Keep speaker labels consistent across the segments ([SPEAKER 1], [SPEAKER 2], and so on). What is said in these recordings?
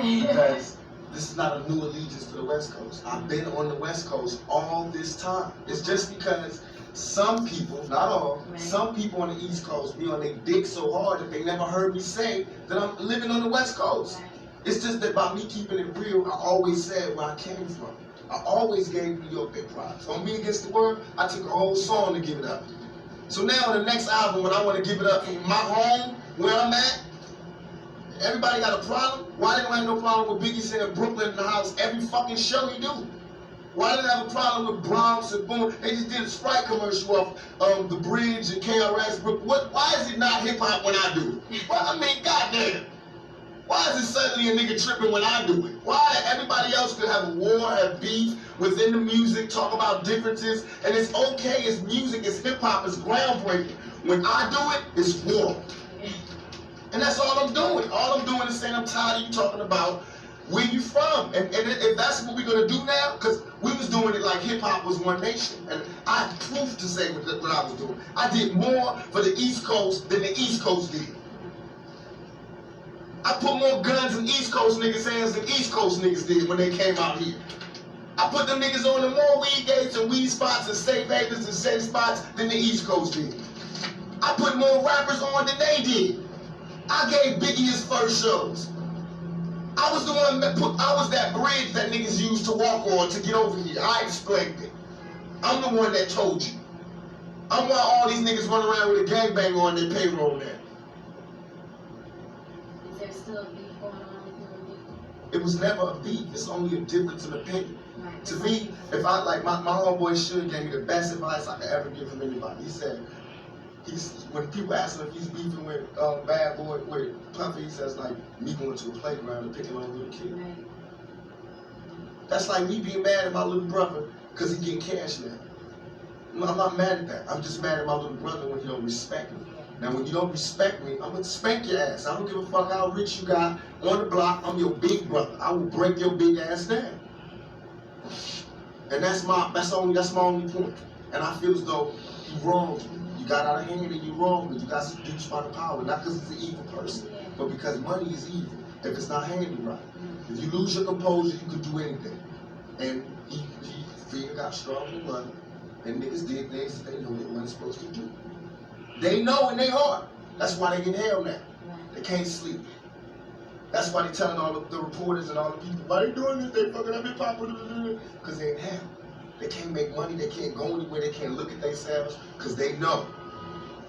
[SPEAKER 1] because this is not a new allegiance to the West Coast. I've been on the West Coast all this time. It's just because some people, not all, some people on the East Coast be on their dick so hard that they never heard me say that I'm living on the West Coast. It's just that by me keeping it real, I always said where I came from. I always gave New York their props. On Me Against the World, I took a whole song to give it up. So now on the next album, when I want to give it up from my home, where I'm at, everybody got a problem? Why they don't have no problem with Biggie saying Brooklyn in the house every fucking show he do? Why did they have a problem with Bronx and Boom? They just did a Sprite commercial off The Bridge and KRS. Why is it not hip-hop when I do it? Well, I mean, goddamn. Why is it suddenly a nigga tripping when I do it? Why everybody else could have a war, have beef within the music, talk about differences, and it's okay, it's music, it's hip-hop, it's groundbreaking. When I do it, it's war. And that's all I'm doing. All I'm doing is saying I'm tired of you talking about where you from. And if that's what we're going to do now, because we was doing it like hip-hop was one nation. And I have proof to say what I was doing. I did more for the East Coast than the East Coast did. I put more guns in East Coast niggas' hands than East Coast niggas did when they came out here. I put them niggas on the more weed gates and weed spots and safe havens and safe spots than the East Coast did. I put more rappers on than they did. I gave Biggie his first shows. I was the one that I was that bridge that niggas used to walk on to get over here. I explained it. I'm the one that told you. I'm why all these niggas run around with a gangbang on their payroll now.
[SPEAKER 2] Is there still a beef going on with you and Biggie?
[SPEAKER 1] It was never a beef. It's only a difference in opinion.
[SPEAKER 2] Right.
[SPEAKER 1] To me, if I, like my homeboy Suge gave me the best advice I could ever give from anybody. He said, when people ask him if he's beefing with Bad Boy, with Puffy, he says like me going to a playground and picking on a little kid.
[SPEAKER 2] Right.
[SPEAKER 1] That's like me being mad at my little brother because he getting cash now. No, I'm not mad at that. I'm just mad at my little brother when he don't respect me. Now when you don't respect me, I'm gonna spank your ass. I don't give a fuck how rich you got on the block. I'm your big brother. I will break your big ass down. And that's my only point. And I feel as though you wronged me. You got out of hand and you wronged me. You got seduced by the power, not because he's an evil person, but because money is evil if it's not handled right. If you lose your composure, you could do anything. And he fear got strong with money, and niggas did things that they know they weren't supposed to do. They know in their heart. That's why they in hell now. They can't sleep. That's why they telling all the reporters and all the people, why they doing this? They fucking up hip-hop, because they in hell. They can't make money, they can't go anywhere, they can't look at themselves, because they know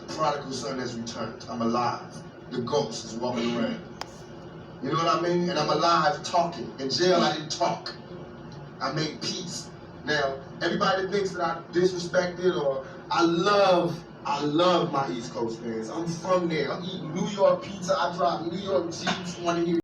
[SPEAKER 1] the prodigal son has returned. I'm alive. The ghost is walking around. You know what I mean? And I'm alive talking. In jail, I didn't talk. I made peace. Now, everybody that thinks that I disrespected or I love my East Coast fans. I'm from there. I'm eating New York pizza. I drive New York Jeeps. Want to hear